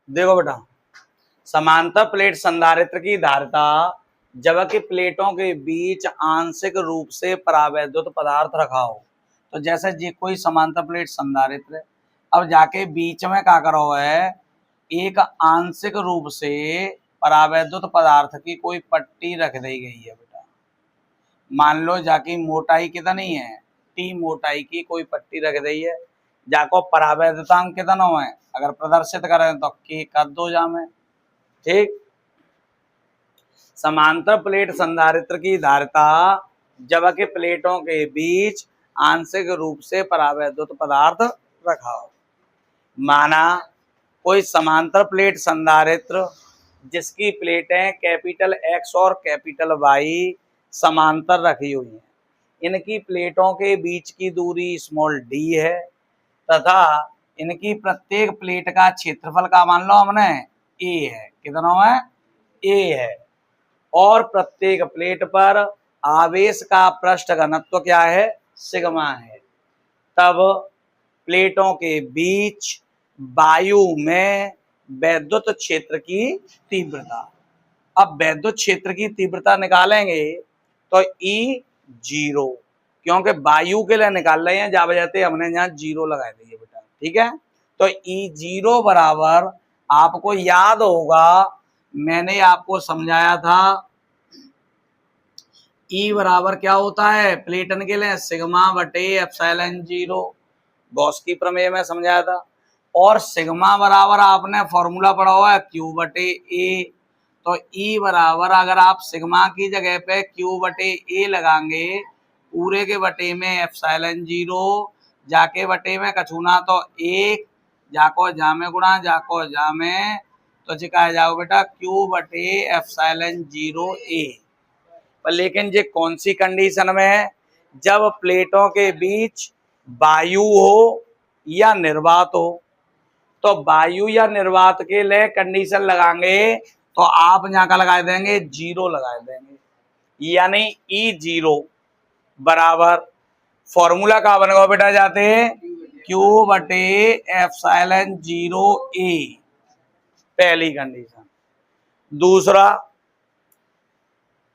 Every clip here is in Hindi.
देखो बेटा, समांतर प्लेट संधारित्र की धारिता जबकि प्लेटों के बीच आंशिक रूप से परावैद्युत पदार्थ रखा हो। तो जैसे जी कोई समांतर प्लेट संधारित्र, अब जाके बीच में क्या करो है, एक आंशिक रूप से परावैद्युत पदार्थ की कोई पट्टी रख दी गई है बेटा। मान लो जाकी मोटाई कितनी है, टी मोटाई की कोई पट्टी रख दी है, जाको परावैद्युतांक कितना है अगर प्रदर्शित करें तो के कर दो जामे। ठीक, समांतर प्लेट संधारित्र की धारिता जबकि प्लेटों के बीच आंशिक रूप से परावैद्युत पदार्थ रखा हो। माना कोई समांतर प्लेट संधारित्र जिसकी प्लेटें कैपिटल एक्स और कैपिटल वाई समांतर रखी हुई हैं, इनकी प्लेटों के बीच की दूरी स्मॉल डी है तथा इनकी प्रत्येक प्लेट का क्षेत्रफल का मान लो हमने ए है, कितना है, ए है, और प्रत्येक प्लेट पर आवेश का पृष्ठ घनत्व क्या है, सिग्मा है। तब प्लेटों के बीच वायु में वैद्युत क्षेत्र की तीव्रता, अब वैद्युत क्षेत्र की तीव्रता निकालेंगे तो ई जीरो, क्योंकि वायु के लिए निकाल रहे हैं, जा बजाते हमने यहाँ जीरो लगा दिए बेटा। ठीक है, तो ई जीरो बराबर, आपको याद होगा मैंने आपको समझाया था, ई बराबर क्या होता है प्लेटन के लिए, सिग्मा बटे एप्सिलॉन जीरो, गॉस की प्रमेय में समझाया था। और सिग्मा बराबर आपने फॉर्मूला पढ़ा हुआ है क्यू बटे ए, तो ई बराबर अगर आप सिग्मा की जगह पे क्यू बटे ए लगाएंगे, पूरे के बटे में एप्सिलॉन जीरो, जाके बटे में कछूना तो एक, जाको जामे गुणा जाको जामे, तो चिका जाओ बेटा क्यू बटे एप्सिलॉन जीरो ए। पर लेकिन ये कौन सी कंडीशन में है, जब प्लेटों के बीच वायु हो या निर्वात हो। तो वायु या निर्वात के लिए कंडीशन लगाएंगे तो आप यहाँ का लगा देंगे जीरो लगा देंगे, यानी ई जीरो बराबर फॉर्मूला का बनेगा बेटा, जाते क्यू बटे एप्सिलॉन जीरो ए, पहली कंडीशन। दूसरा,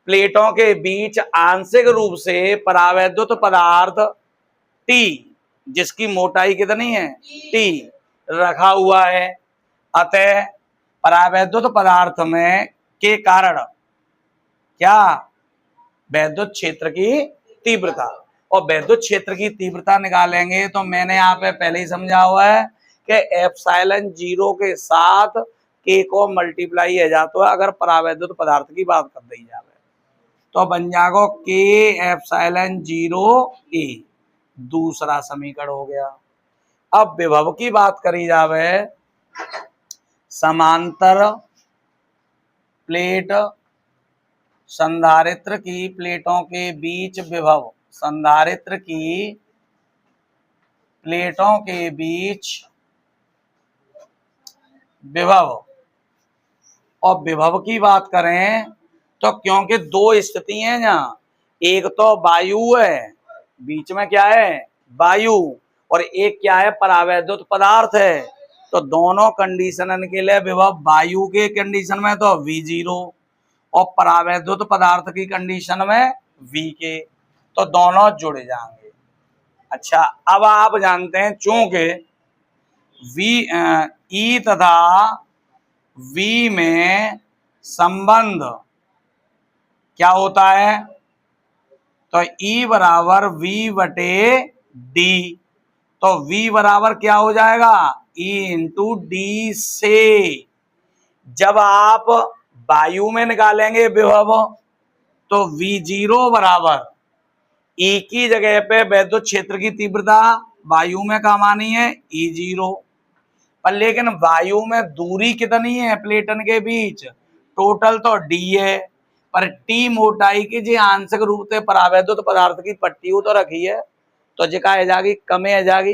प्लेटों के बीच आंशिक रूप से परावैद्युत पदार्थ टी, जिसकी मोटाई कितनी है, टी, रखा हुआ है। अतः परावैद्युत पदार्थ में के कारण क्या, वैद्युत क्षेत्र की तीव्रता, और वैद्युत क्षेत्र की तीव्रता निकालेंगे तो मैंने यहाँ पे पहले ही समझा हुआ है कि एप्सिलॉन जीरो के साथ के को मल्टीप्लाई है जाता है अगर परावैद्युत पदार्थ की बात कर दी जाए, तो बन जाएगा के एप्सिलॉन जीरो ए, दूसरा समीकरण हो गया। अब विभव की बात करी जावे, समांतर प्लेट संधारित्र की प्लेटों के बीच विभव, संधारित्र की प्लेटों के बीच विभव, और विभव की बात करें तो क्योंकि दो स्थिति हैं यहाँ, एक तो वायु है, बीच में क्या है वायु, और एक क्या है परावैद्युत पदार्थ है, तो दोनों कंडीशन के लिए विभव वायु के कंडीशन में तो V जीरो और परावैद्युत पदार्थ की कंडीशन में V के, तो दोनों जुड़ जाएंगे। अच्छा, अब आप जानते हैं चूंकि V ई तथा V में संबंध क्या होता है, तो E बराबर V बटे डी, तो V बराबर क्या हो जाएगा E इंटू डी से। जब आप वायु में निकालेंगे विभव तो V जीरो बराबर E की जगह पे वैद्युत क्षेत्र की तीव्रता वायु में काम आनी है E जीरो, पर लेकिन वायु में दूरी कितनी है प्लेटन के बीच, टोटल तो D है, पर टी मोटाई की जी आंशिक रूप से परावैद्युत पदार्थ की पट्टी तो रखी है, तो जिका आ जाएगी कमे आ जाएगी।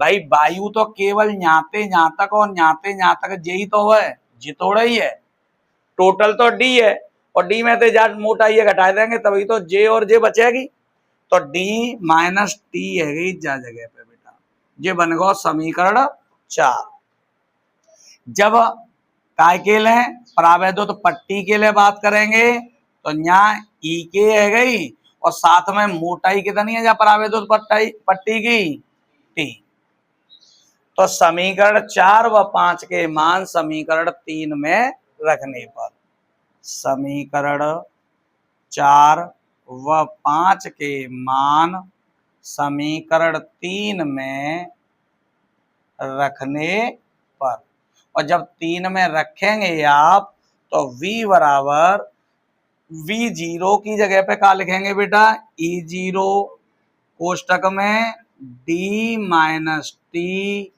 भाई वायु तो केवल न्याते यहाँ तक और न्याते यहाँ तक यही तो है, जितोड़ा ही है, टोटल तो डी है, और डी में से जा मोटाई घटा देंगे तभी तो जे और जे बचेगी, तो डी माइनस टी है गई जा जगह पे बेटा, ये बन गया समीकरण 4। जब काय के लिए परावैद्युत पट्टी के लिए बात करेंगे तो यहाँ ई के है गई और साथ में मोटाई कितनी है जहाँ परावैद्युत पट्टी की टी। तो समीकरण 4 व 5 के मान समीकरण 3 में रखने पर समीकरण 4 व 5 के मान समीकरण 3 में रखने पर, और जब 3 में रखेंगे आप तो v बराबर v0 की जगह पे क्या लिखेंगे बेटा e0 कोष्टक में d minus T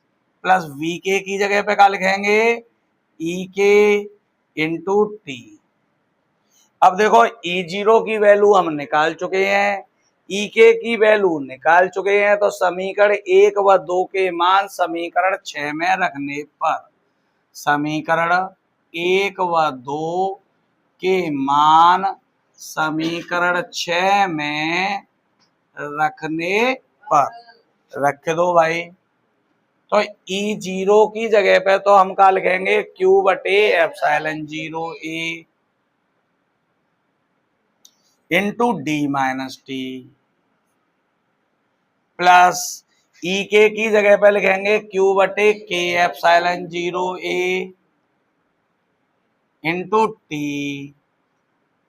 plus v के की जगह पे क्या लिखेंगे ई के इंटू टी। अब देखो E0 की वैल्यू हम निकाल चुके हैं, ई के की वैल्यू निकाल चुके हैं, तो समीकरण 1 व 2 के मान समीकरण 6 में रखने पर समीकरण 1 व 2 के मान समीकरण 6 में रखने पर रख दो भाई। तो E0 की जगह पे तो हम क्या लिखेंगे Q बटे epsilon 0 A into D minus T plus E के की जगह पे लिखेंगे Q बटे के एप्सिलॉन 0 A इंटू टी।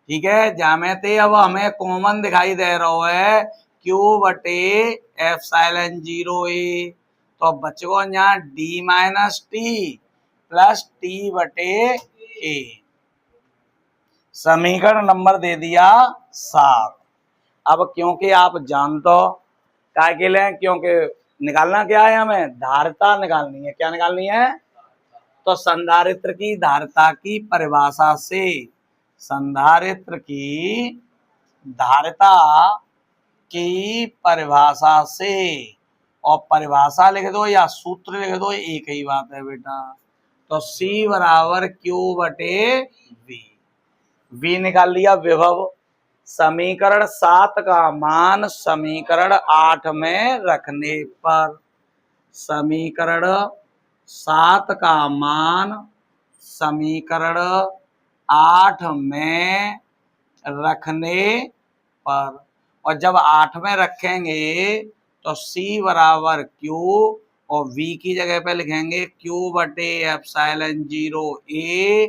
ठीक है, जामेते अब हमें कॉमन दिखाई दे रहा है Q बटे एप्सिलॉन 0 A, तो बच गो यहाँ D minus T plus T बटे ए। समीकरण नंबर दे दिया 7। अब क्योंकि आप जानते हो क्या के लिए, क्योंकि निकालना क्या है हमें धारिता निकालनी है। क्या निकालनी है? तो संधारित्र की धारिता की परिभाषा से संधारित्र की धारिता की परिभाषा से, और परिभाषा लिख दो या सूत्र लिख दो एक ही बात है बेटा। तो C बराबर Q बटे V, V निकाल लिया विभव। समीकरण 7 का मान समीकरण 8 में रखने पर समीकरण 7 का मान समीकरण 8 में रखने पर, और जब 8 में रखेंगे तो C बराबर Q और V की जगह पे लिखेंगे Q बटे epsilon 0 A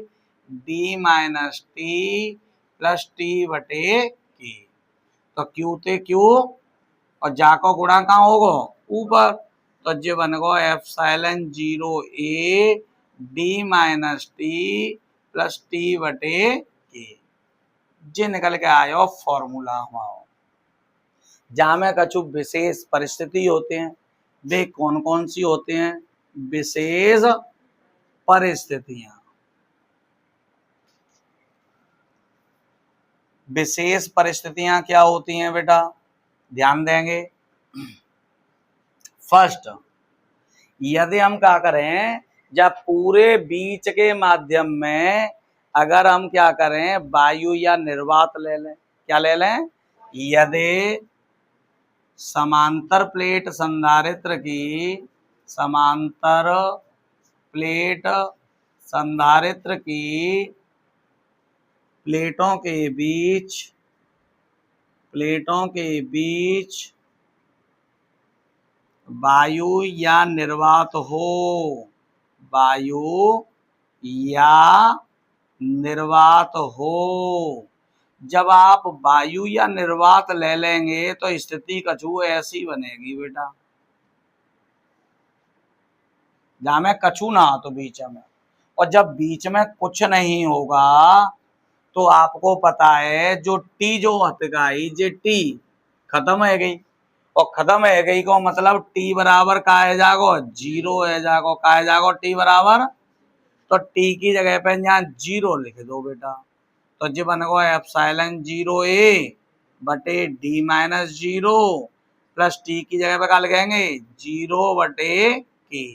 D minus T plus T बटे के। तो Q ते Q और जाको गुणा कहाँ होगा ऊपर, तो जो बन गो epsilon 0 A D minus T plus T बटे के। जे निकल के आयो फॉर्मूला हमारा। जहाँ में कछु विशेष परिस्थिति होते हैं, वे कौन कौन सी होते हैं? विशेष परिस्थितियां। विशेष परिस्थितियां क्या होती हैं बेटा, ध्यान देंगे। फर्स्ट, यदि हम क्या करें जब पूरे बीच के माध्यम में अगर हम क्या करें वायु या निर्वात ले लें, क्या ले लें? यदि समांतर प्लेट संधारित्र की समांतर प्लेट संधारित्र की प्लेटों के बीच वायु या निर्वात हो, वायु या निर्वात हो। जब आप वायु या निर्वात ले लेंगे तो स्थिति कछु ऐसी बनेगी बेटा, जहाँ में कछु ना हो तो बीच में, और जब बीच में कुछ नहीं होगा तो आपको पता है जो टी जो हटगाई जे टी खत्म है गई, और खत्म है गई को मतलब टी बराबर का है जागो 0 है जागो, का है जागो टी बराबर, तो टी की जगह पे यहाँ 0 लिख दो बेटा। तो जी बन गो एप्सिलॉन 0 A बटे डी माइनस 0 प्लस टी की जगह पे क्या लिखेंगे 0 बटे के।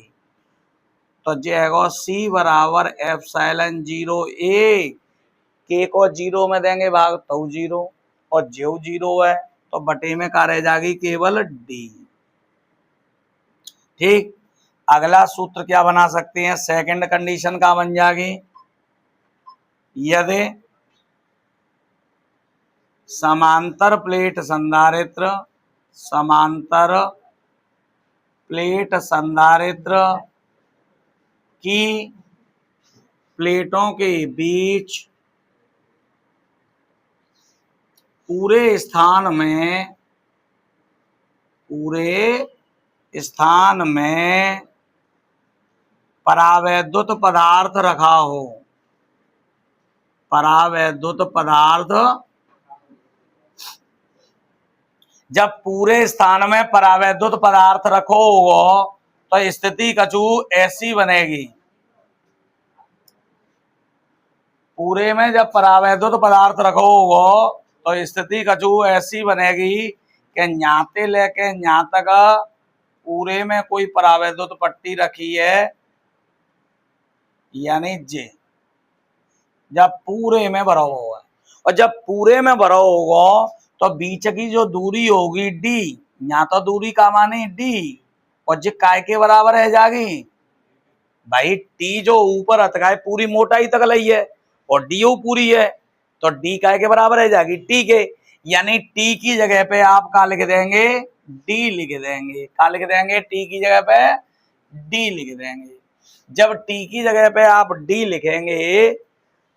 तो जे है सी बराबर एप्सिलॉन 0 A, के को 0 में देंगे भाग तो 0, और जो 0 है तो बटे में क्या रह जाएगी केवल डी। ठीक, अगला सूत्र क्या बना सकते हैं? सेकंड कंडीशन का बन जाएगी यदि समांतर प्लेट संधारित्र की प्लेटों के बीच पूरे स्थान में परावैद्युत पदार्थ रखा हो, परावैद्युत पदार्थ, जब पूरे स्थान में परावैद्युत पदार्थ रखो तो स्थिति कछु ऐसी बनेगी। पूरे में जब परावैद्युत पदार्थ रखो तो स्थिति कछु ऐसी बनेगी कि न्याते लेके न्या तक पूरे में कोई परावैद्युत पट्टी रखी है, यानी जे जब पूरे में भरा होगा, और जब पूरे में भरा होगा तो बीच की जो दूरी होगी डी, यहाँ तो दूरी का मानी डी, और जे काय के बराबर है जागी भाई टी जो ऊपर अतका है पूरी मोटाई तक लई है और डी पूरी है, तो डी काय के बराबर है जागी टी के, यानी टी की जगह पे आप का लिख देंगे डी लिख देंगे, का लिख देंगे टी की जगह पे डी लिख देंगे। जब टी की जगह पे आप डी लिखेंगे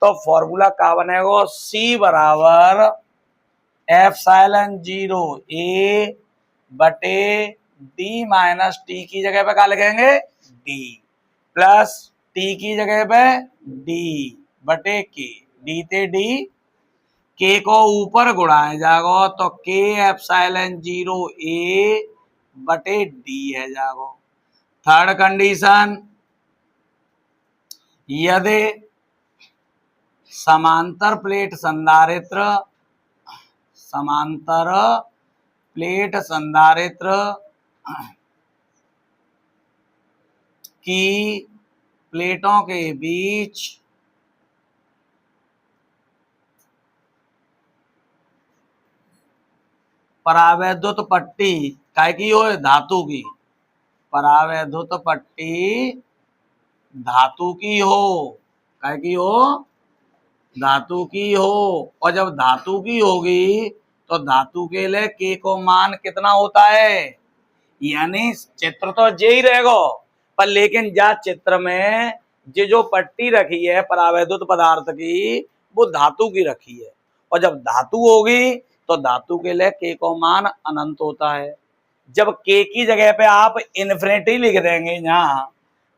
तो फॉर्मूला क्या बनेगा, सी बराबर एप्सिलॉन 0 ए बटे डी माइनस टी की जगह पे क्या लिखेंगे डी, प्लस टी की जगह पे डी बटे के, डी ते डी, के को ऊपर गुणाया जाएगा तो के एप्सिलॉन 0 ए बटे डी है जाएगा। थर्ड कंडीशन, यदि समांतर प्लेट संधारित्र की प्लेटों के बीच परावैद्युत पट्टी काय की हो, धातु की, परावैद्युत पट्टी धातु की हो, काय की हो, धातु की हो, और जब धातु की होगी तो धातु के लिए के को मान कितना होता है, यानी चित्र तो जे ही रहेगा पर लेकिन जा चित्र में जो पट्टी रखी है परावैद्युत पदार्थ की वो धातु की रखी है, और जब धातु होगी तो धातु के लिए के को मान अनंत होता है। जब के की जगह पे आप इन्फिनिटी लिख देंगे यहाँ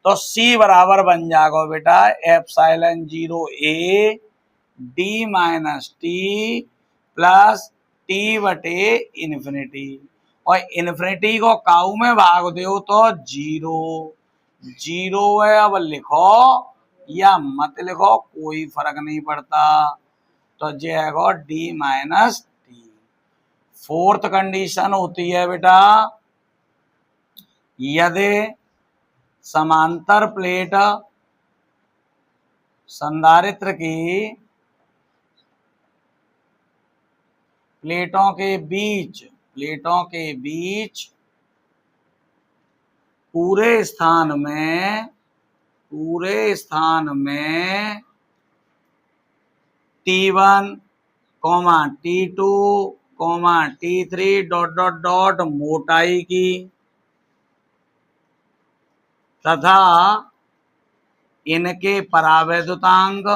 तो सी बराबर बन जाएगा बेटा epsilon 0 A D minus T plus T बटे इन्फिनिटी, और इन्फिनिटी को काऊ में भाग दो तो 0 है, अब लिखो या मत लिखो कोई फर्क नहीं पड़ता, तो जो है D minus T. Fourth condition होती है बेटा, यदि समांतर प्लेट संधारित्र की प्लेटों के बीच पूरे स्थान में T1, T2, T3 ... मोटाई की तथा इनके परावैद्युतांक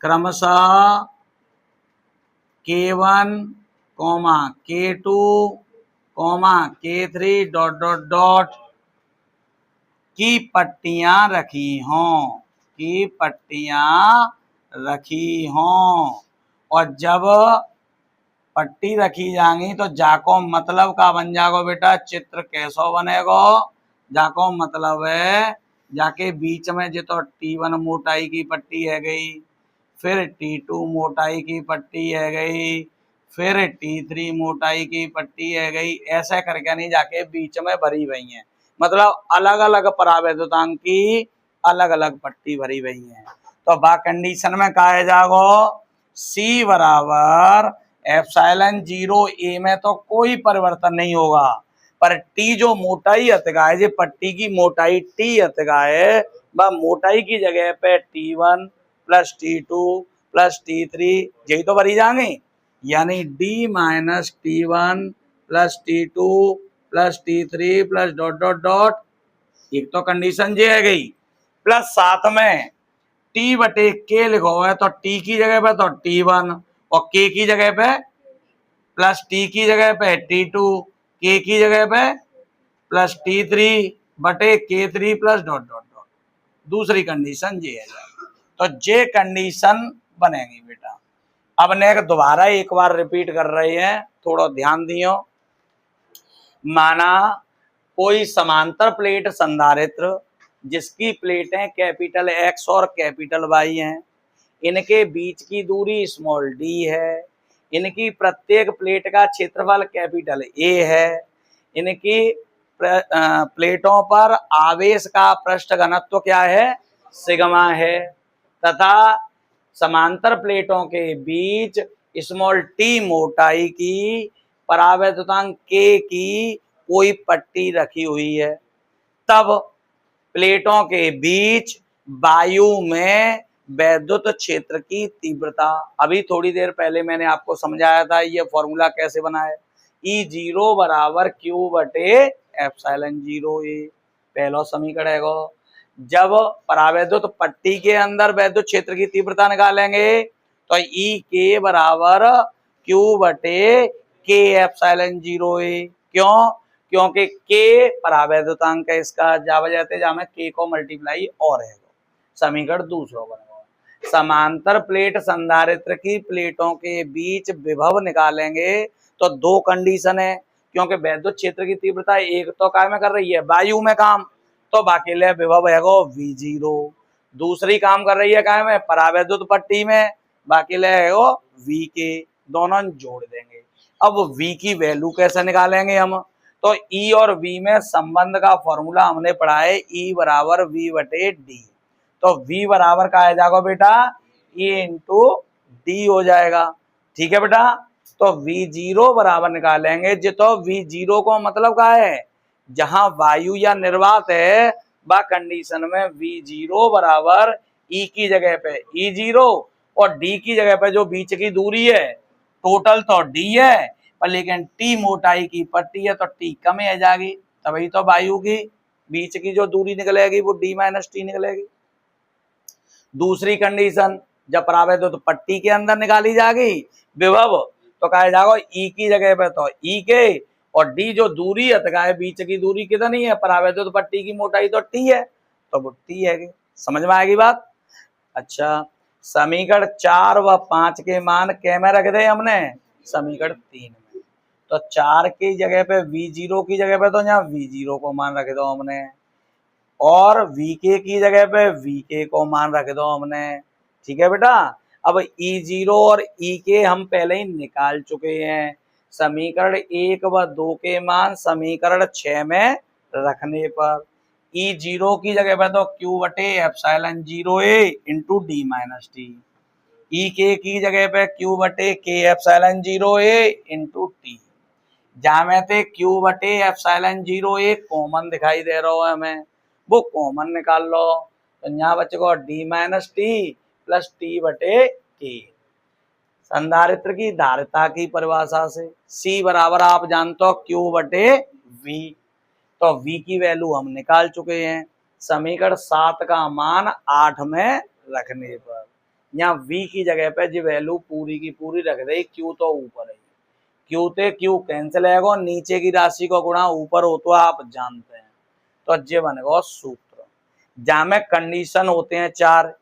क्रमशः K1, K2, K3 ... की पट्टियां रखी हों, और जब पट्टी रखी जाएंगी तो जाको मतलब का बन जाएगा बेटा, चित्र कैसो बनेगा, जाको मतलब है जाके बीच में जो तो T1 मोटाई की पट्टी है गई, फिर T2 मोटाई की पट्टी है गई, फिर T3 मोटाई की पट्टी है गई, ऐसे करके नहीं जाके बीच में भरी हुई है, मतलब अलग अलग परावैद्युतांक की अलग अलग पट्टी भरी हुई है। तो बा कंडीशन में कहा जाएगा सी बराबर एप्सिलॉन 0 ए में तो कोई परिवर्तन नहीं होगा, पर टी जो मोटाई अतगा है, जो पट्टी की मोटाई टी अतगा है, वह मोटाई की जगह पे T1 plus T2 plus T3 यही तो भरी जाएंगे, यानी D minus T1 plus T2 plus T3 plus dot dot dot, एक तो कंडीशन ये है गई, प्लस साथ में टी बटे के लिखो है, तो टी की जगह पे तो T1 और के की जगह पे प्लस टी की जगह पे T2, के की जगह पे प्लस T3 बटे K3 plus dot dot dot. दूसरी कंडीशन ये है, तो ये कंडीशन बनेगी बेटा। अब नेक्स्ट दोबारा एक बार रिपीट कर रहे हैं, थोड़ा ध्यान दियो। माना कोई समांतर प्लेट संधारित्र जिसकी प्लेटें कैपिटल X और कैपिटल Y हैं, इनके बीच की दूरी स्मॉल d है, इनकी प्रत्येक प्लेट का क्षेत्रफल कैपिटल A है, इनकी प्लेटों पर आवेश का पृष्ठ घनत्व क्या है, सिग्मा है, तथा समांतर प्लेटों के बीच स्मॉल t मोटाई की परावैद्युतांक k की कोई पट्टी रखी हुई है, तब प्लेटों के बीच वायु में वैद्युत क्षेत्र की तीव्रता, अभी थोड़ी देर पहले मैंने आपको समझाया था ये फॉर्मूला कैसे बना है, E0 बराबर Q बटे एप्सिलॉन 0A, पहला समीकरण है गो। जब परावैद्युत पट्टी के अंदर वैद्युत क्षेत्र की तीव्रता निकालेंगे तो E के बराबर Q बटे K एप्सिलॉन 0A, क्यों, क्योंकि के परावैद्युतांक है इसका, जावा जाते जा में के को मल्टीप्लाई और है, समीकरण दूसरा बनेगा। समांतर प्लेट संधारित्र की प्लेटों के बीच विभव निकालेंगे तो दो कंडीशन है, क्योंकि वैद्युत क्षेत्र की तीव्रता एक तो काय में कर रही है, वायु में काम, तो बाकी ले विभव है V0, दूसरी काम कर रही है काय में, परावैद्युत पट्टी में, बाकी ले है VK, दोनों जोड़ देंगे। अब V की वैल्यू कैसे निकालेंगे हम, तो E और V में संबंध का फॉर्मूला हमने पढ़ा है, E बराबर V बटे D, तो V बराबर का आ जाएगा बेटा E इंटू D हो जाएगा, ठीक है बेटा। तो V0 बराबर निकालेंगे जो, तो V0 को मतलब का है जहां वायु या निर्वात है, वह कंडीशन में V0 बराबर E की जगह पे E0 और D की जगह पे जो बीच की दूरी है, टोटल तो D है पर लेकिन T मोटाई की पट्टी है तो T कम आ जाएगी, तभी तो वायु की बीच की जो दूरी निकलेगी वो D माइनस T निकलेगी। दूसरी कंडीशन जब परावैद्युत पट्टी के अंदर निकाली जाएगी विभव, तो कहा जाएगा E की जगह पे तो E के, और D जो दूरी है बीच की दूरी कितनी है, परावैद्युत पट्टी की मोटाई तो T है, तो वो T है। समझ में आएगी बात। अच्छा, समीकरण 4 व 5 के मान क्या में रख दे हमने, समीकरण 3 में, तो 4 की जगह पे V0 की जगह पे तो यहाँ V0 को मान रख दो हमने, और VK की जगह पे VK को मान रख दो हमने, ठीक है बेटा। अब E0 और EK हम पहले ही निकाल चुके हैं, समीकरण 1 व 2 के मान समीकरण 6 में रखने पर E0 की जगह पे तो Q बटे epsilon 0A into D minus T, EK की जगह पे Q बटे K epsilon 0A into T, जहां में थे Q बटे एप्सिलॉन 0A कॉमन दिखाई दे रहा है हमें, वो कॉमन निकाल लो, तो यहाँ बचेगा D minus T plus T बटे K। संधारित्र की धारिता की परिभाषा से C बराबर आप जानते हो Q बटे V, तो V की वैल्यू हम निकाल चुके हैं, समीकरण 7 का मान 8 में रखने पर यहाँ V की जगह पे जो वैल्यू पूरी की पूरी रख दे, Q तो ऊपर है, Q ते Q कैंसिल है, नीचे की राशि को गुणा ऊपर हो तो आप जानते हैं, तो ये बनेगा सूत्र, जहां में कंडीशन होते हैं 4।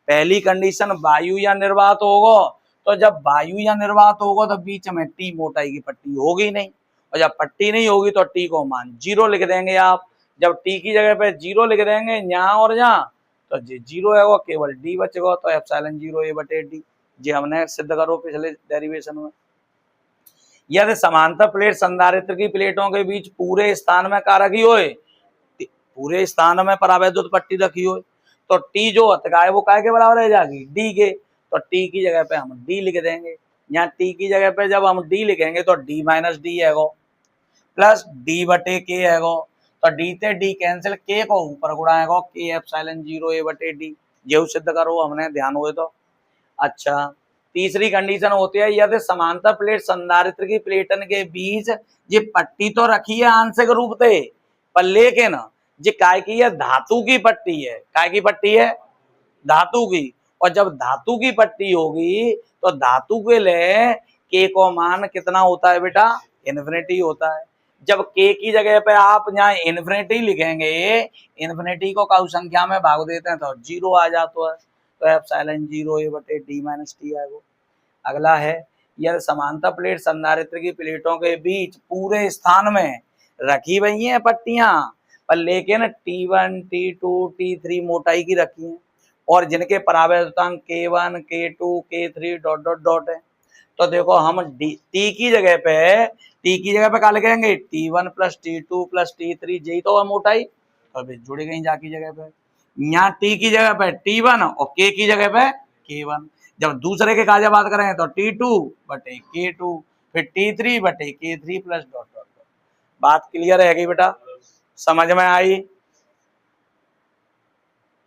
पहली कंडीशन वायु या निर्वात होगा, तो जब वायु या निर्वात होगा तो बीच में T मोटाई की पट्टी होगी नहीं, और जब पट्टी नहीं होगी तो T को मान 0 लिख देंगे आप, जब T की जगह पे 0 लिख देंगे यहाँ और यहाँ, तो ये 0 है वो केवल D बचेगा, तो एप्सिलॉन 0A बटे D, ये हमने सिद्ध करो पिछले डेरिवेशन में। यदि समांतर प्लेट संधारित्र की प्लेटों के बीच पूरे स्थान में क्या रखी हो, पूरे स्थान में परावैद्युत पट्टी रखी हो, तो T जो अतका है वो काय के बराबर रह जाएगी, D के, तो T की जगह पे हम D लिख देंगे, यहाँ T की जगह पे जब हम D लिखेंगे तो D माइनस D है वो, प्लस डी बटे के है गो, तो डी ते डी कैंसिल, के को ऊपर गुड़ाएगा के एप्सिलॉन 0 ए बटे डी, ये सिद्ध करो हमने ध्यान हुए तो। अच्छा तीसरी कंडीशन होती है यदि समांतर प्लेट संधारित्र की प्लेटन के बीच ये पट्टी तो रखी है आंशिक रूप से, पर लेकिन ये काय की है, धातु की पट्टी है। काय की पट्टी है? धातु की। और जब धातु की पट्टी होगी तो धातु के लिए के को मान कितना होता है बेटा? इन्फिनिटी होता है। जब के की जगह पे आप यहाँ इन्फिनिटी लिखेंगे, इन्फिनिटी को काउ संख्या में भाग देते हैं तो 0 आ जाता है, तो एप्सिलॉन 0 ए बटे डी माइनस टी आएगा। अगला है यदि समांतर प्लेट संधारित्र की प्लेटों के बीच पूरे स्थान में रखी हुई हैं पट्टियां, पर लेकिन T1 T2 T3 मोटाई की रखी हैं और जिनके परावर्तनांक K1 K2 K3 dot dot dot है, तो देखो हम टी की जगह पे क्या लिखेंगे? T1 plus T2 plus T3, यही तो है मोटाई, तो अभी जुड़ी गई जाकी जगह पे। यहाँ टी की जगह पे T1 और के की जगह पे K1। जब दूसरे के काजा बात करें तो T2 बटे K2, फिर T3 बटे K3 प्लस डॉट डॉट। बात क्लियर है बेटा? समझ में आई?